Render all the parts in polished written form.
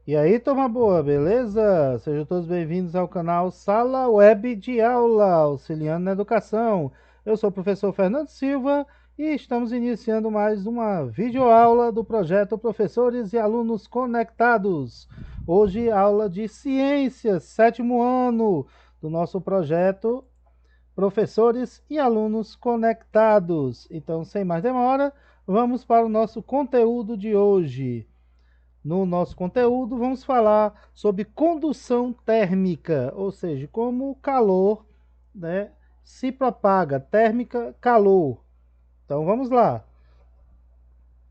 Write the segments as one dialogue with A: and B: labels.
A: E aí, turma boa, beleza? Sejam todos bem-vindos ao canal Sala Web de Aula, auxiliando na educação. Eu sou o professor Fernando Silva e estamos iniciando mais uma videoaula do projeto Professores e Alunos Conectados. Hoje, aula de Ciências, sétimo ano do nosso projeto Professores e Alunos Conectados. Então, sem mais demora, vamos para o nosso conteúdo de hoje. No nosso conteúdo, vamos falar sobre condução térmica, ou seja, como o calor, né, se propaga, térmica, calor. Então vamos lá,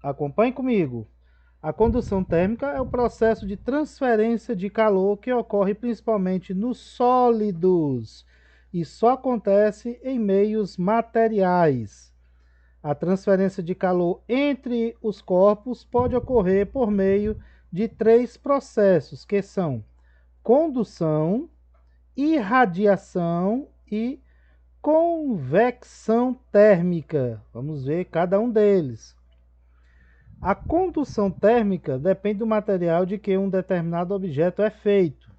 A: acompanhe comigo. A condução térmica é o processo de transferência de calor que ocorre principalmente nos sólidos e só acontece em meios materiais. A transferência de calor entre os corpos pode ocorrer por meio de três processos, que são condução, irradiação e convecção térmica. Vamos ver cada um deles. A condução térmica depende do material de que um determinado objeto é feito.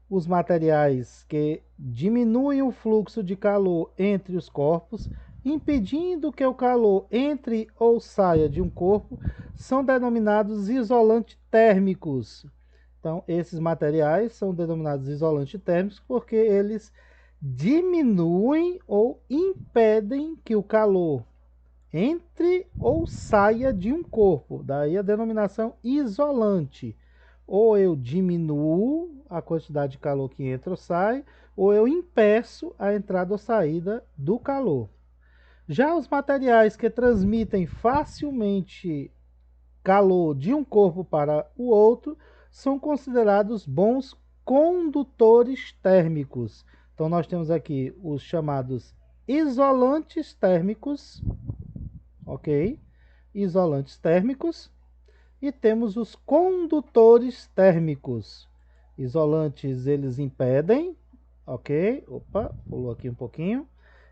A: Os materiais que diminuem o fluxo de calor entre os corpos, impedindo que o calor entre ou saia de um corpo, são denominados isolantes térmicos. Então, esses materiais são denominados isolantes térmicos porque eles diminuem ou impedem que o calor entre ou saia de um corpo. Daí a denominação isolante. Ou eu diminuo a quantidade de calor que entra ou sai, ou eu impeço a entrada ou saída do calor. Já os materiais que transmitem facilmente calor de um corpo para o outro são considerados bons condutores térmicos. Então nós temos aqui os chamados isolantes térmicos, ok? Isolantes térmicos. E temos os condutores térmicos. Isolantes, eles impedem, ok? Opa, pulou aqui um pouquinho.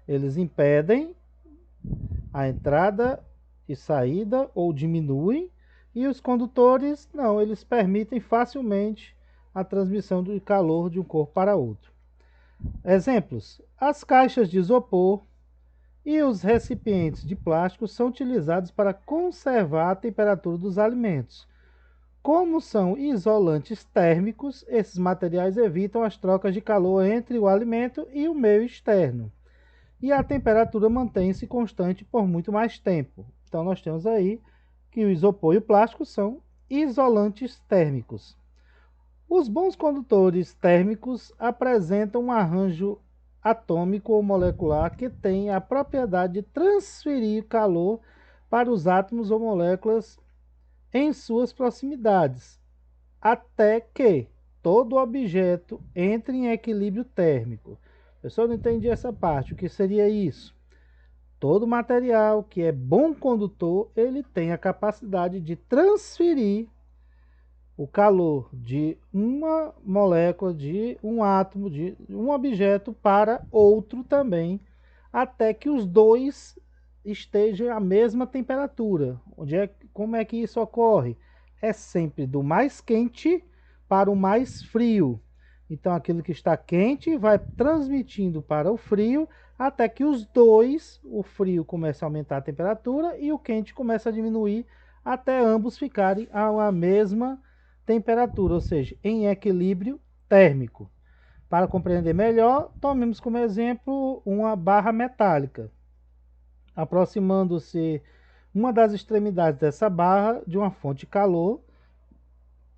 A: Eles impedem a entrada e saída ou diminuem. E os condutores, não, eles permitem facilmente a transmissão do calor de um corpo para outro. Exemplos: as caixas de isopor e os recipientes de plástico são utilizados para conservar a temperatura dos alimentos. Como são isolantes térmicos, esses materiais evitam as trocas de calor entre o alimento e o meio externo. E a temperatura mantém-se constante por muito mais tempo. Então nós temos aí que o isopor e o plástico são isolantes térmicos. Os bons condutores térmicos apresentam um arranjo atômico ou molecular que tem a propriedade de transferir calor para os átomos ou moléculas em suas proximidades, até que todo objeto entre em equilíbrio térmico. Eu não entendi essa parte. O que seria isso? Todo material que é bom condutor, ele tem a capacidade de transferir o calor de uma molécula, de um átomo, de um objeto para outro também, até que os dois estejam à mesma temperatura. Como é que isso ocorre? É sempre do mais quente para o mais frio. Então, aquilo que está quente vai transmitindo para o frio, até que os dois, o frio começa a aumentar a temperatura e o quente começa a diminuir, até ambos ficarem à mesma temperatura, ou seja, em equilíbrio térmico. Para compreender melhor, tomemos como exemplo uma barra metálica. Aproximando-se uma das extremidades dessa barra de uma fonte de calor,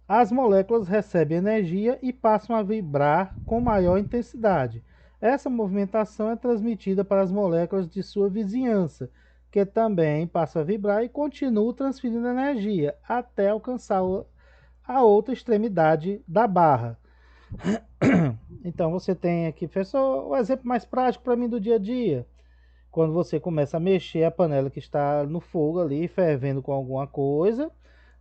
A: as moléculas recebem energia e passam a vibrar com maior intensidade. Essa movimentação é transmitida para as moléculas de sua vizinhança, que também passam a vibrar e continuam transferindo energia até alcançar a outra extremidade da barra. Então você tem aqui, professor, o exemplo mais prático para mim do dia a dia. Quando você começa a mexer a panela que está no fogo ali, fervendo com alguma coisa,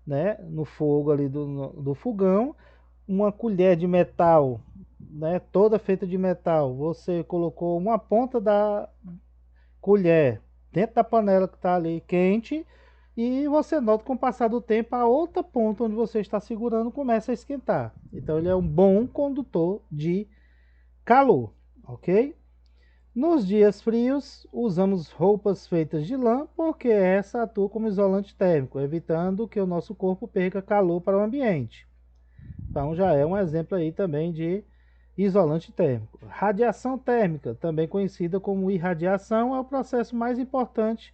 A: né, no fogo ali do fogão, uma colher de metal, né, toda feita de metal, você colocou uma ponta da colher dentro da panela que está ali quente, E você nota que com o passar do tempo, a outra ponta onde você está segurando começa a esquentar. Então ele é um bom condutor de calor, ok? Nos dias frios, usamos roupas feitas de lã, porque essa atua como isolante térmico, evitando que o nosso corpo perca calor para o ambiente. Então já é um exemplo aí também de isolante térmico. Radiação térmica, também conhecida como irradiação, é o processo mais importante,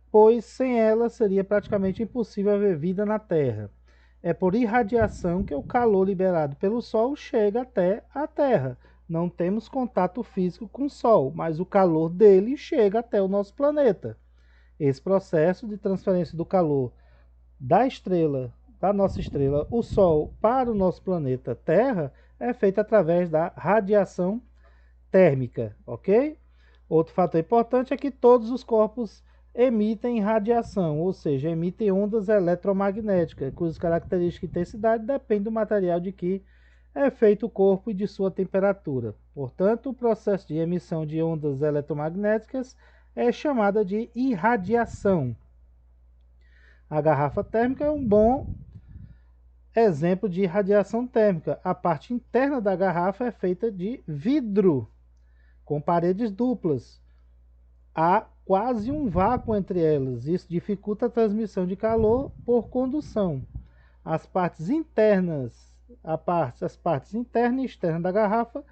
A: pois sem ela seria praticamente impossível haver vida na Terra. É por irradiação que o calor liberado pelo Sol chega até a Terra. Não temos contato físico com o Sol, mas o calor dele chega até o nosso planeta. Esse processo de transferência do calor da estrela, da nossa estrela, o Sol, para o nosso planeta Terra, é feito através da radiação térmica, ok? Outro fator importante é que todos os corpos emitem radiação, ou seja, emitem ondas eletromagnéticas, cujas características e intensidade dependem do material de que é feito o corpo e de sua temperatura. Portanto, o processo de emissão de ondas eletromagnéticas é chamada de irradiação. A garrafa térmica é um bom exemplo de radiação térmica. A parte interna da garrafa é feita de vidro, com paredes duplas. Há quase um vácuo entre elas. Isso dificulta a transmissão de calor por condução. As partes internas, as partes interna e externa da garrafa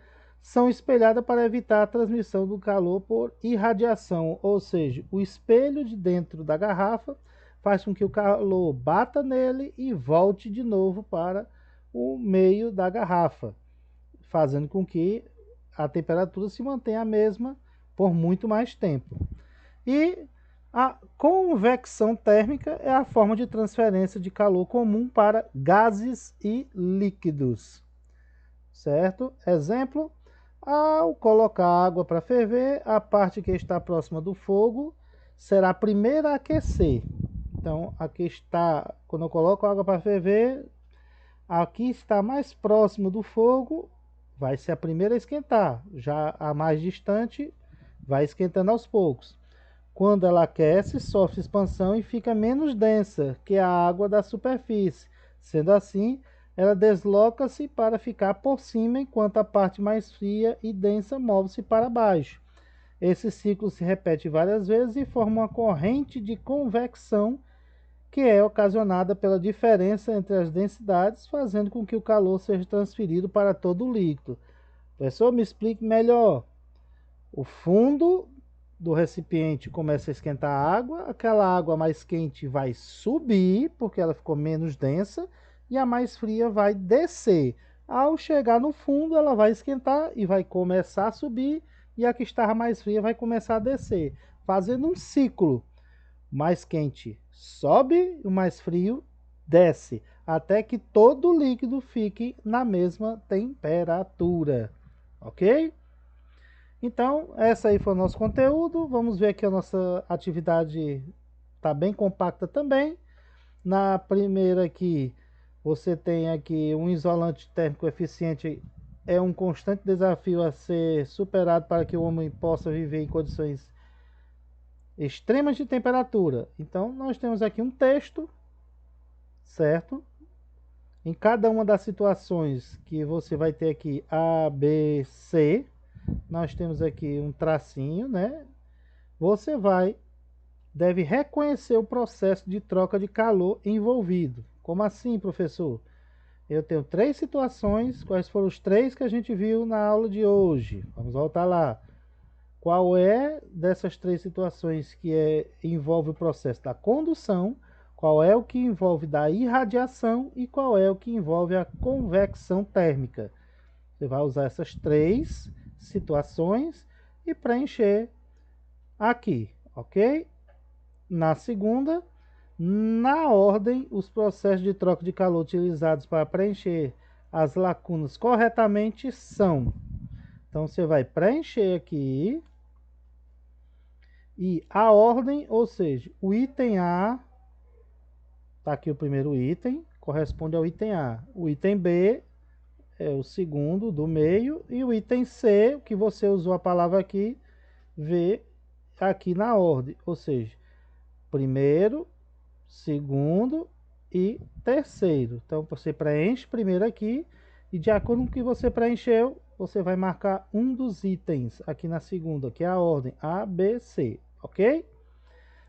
A: são espelhadas para evitar a transmissão do calor por irradiação, ou seja, o espelho de dentro da garrafa faz com que o calor bata nele e volte de novo para o meio da garrafa, fazendo com que a temperatura se mantenha a mesma por muito mais tempo. E a convecção térmica é a forma de transferência de calor comum para gases e líquidos. Certo? Exemplo, ao colocar água para ferver, a parte que está próxima do fogo será a primeira a aquecer. Então, aqui está, quando eu coloco água para ferver, aqui está mais próximo do fogo, vai ser a primeira a esquentar. Já a mais distante, vai esquentando aos poucos. Quando ela aquece, sofre expansão e fica menos densa que a água da superfície. Sendo assim, ela desloca-se para ficar por cima, enquanto a parte mais fria e densa move-se para baixo. Esse ciclo se repete várias vezes e forma uma corrente de convecção que é ocasionada pela diferença entre as densidades, fazendo com que o calor seja transferido para todo o líquido. Professor, me explique melhor. O fundo do recipiente começa a esquentar a água, aquela água mais quente vai subir, porque ela ficou menos densa, e a mais fria vai descer. Ao chegar no fundo, ela vai esquentar e vai começar a subir, e a que estava mais fria vai começar a descer, fazendo um ciclo. O mais quente sobe, o mais frio desce, até que todo o líquido fique na mesma temperatura, ok? Então, essa aí foi o nosso conteúdo. Vamos ver que a nossa atividade está bem compacta também. Na primeira aqui, você tem aqui um isolante térmico eficiente, é um constante desafio a ser superado para que o homem possa viver em condições extremas de temperatura. Então, nós temos aqui um texto, certo? Em cada uma das situações que você vai ter aqui A, B, C, nós temos aqui um tracinho, né? Você deve reconhecer o processo de troca de calor envolvido. Como assim, professor? Eu tenho 3 situações. Quais foram os 3 que a gente viu na aula de hoje? Vamos voltar lá. Qual é dessas 3 situações que envolve o processo da condução? Qual é o que envolve da irradiação? E qual é o que envolve a convecção térmica? Você vai usar essas 3 situações e preencher aqui, ok? Na segunda, na ordem, os processos de troca de calor utilizados para preencher as lacunas corretamente são. Então, você vai preencher aqui. E a ordem, ou seja, o item A, está aqui o primeiro item, corresponde ao item A. O item B é o segundo do meio. E o item C, que você usou a palavra aqui, V, aqui na ordem. Ou seja, primeiro, segundo e terceiro. Então você preenche primeiro aqui e de acordo com o que você preencheu, você vai marcar um dos itens aqui na segunda, que é a ordem A, B, C, ok?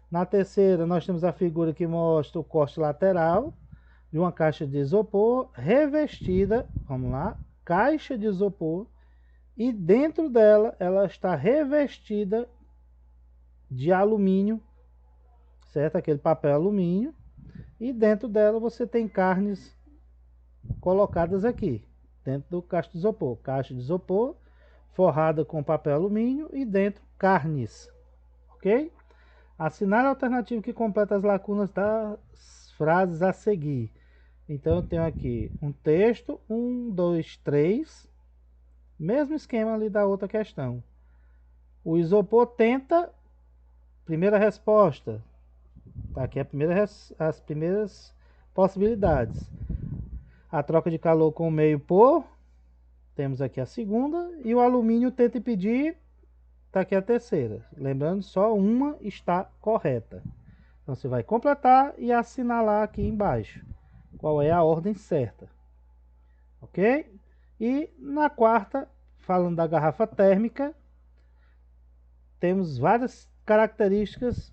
A: Na terceira, nós temos a figura que mostra o corte lateral de uma caixa de isopor revestida, vamos lá, caixa de isopor, e dentro dela ela está revestida de alumínio, certo? Aquele papel alumínio, e dentro dela você tem carnes colocadas aqui, dentro do caixa de isopor forrada com papel alumínio e dentro carnes, ok? Assinale a alternativa que completa as lacunas das frases a seguir. Então eu tenho aqui um texto, 1, 2, 3, mesmo esquema ali da outra questão. O isopor tenta, primeira resposta, tá aqui as primeiras possibilidades. A troca de calor com o meio por, temos aqui a segunda, e o alumínio tenta impedir, tá aqui a terceira. Lembrando, só uma está correta. Então você vai completar e assinalar aqui embaixo qual é a ordem certa, ok? E na quarta, falando da garrafa térmica, temos várias características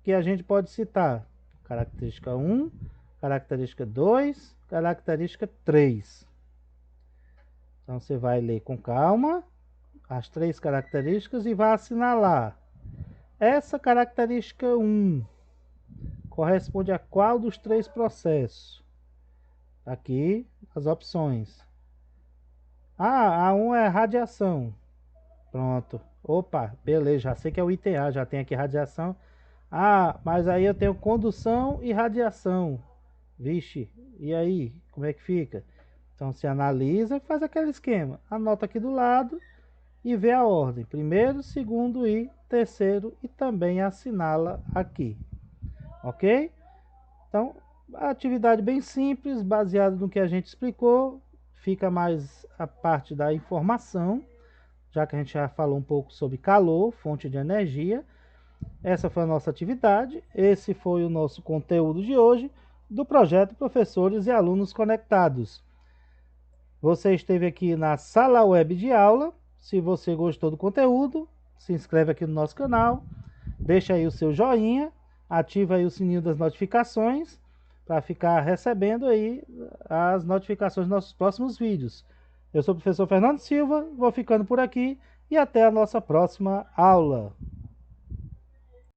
A: que a gente pode citar. Característica 1, característica 2, característica 3. Então você vai ler com calma as 3 características e vai assinalar. Essa característica 1 corresponde a qual dos 3 processos? Aqui as opções. A 1 é radiação. Pronto. Opa, beleza, já sei que é o item A, já tem aqui radiação. Ah, mas aí eu tenho condução e radiação. Vixe, e aí, como é que fica? Então se analisa e faz aquele esquema. Anota aqui do lado e vê a ordem. Primeiro, segundo e terceiro e também assinala aqui. Ok? Então, a atividade bem simples, baseada no que a gente explicou. Fica mais a parte da informação, já que a gente já falou um pouco sobre calor, fonte de energia. Essa foi a nossa atividade, esse foi o nosso conteúdo de hoje do projeto Professores e Alunos Conectados. Você esteve aqui na sala web de aula. Se você gostou do conteúdo, se inscreve aqui no nosso canal, deixa aí o seu joinha, ativa aí o sininho das notificações para ficar recebendo aí as notificações dos nossos próximos vídeos. Eu sou o professor Fernando Silva, vou ficando por aqui e até a nossa próxima aula.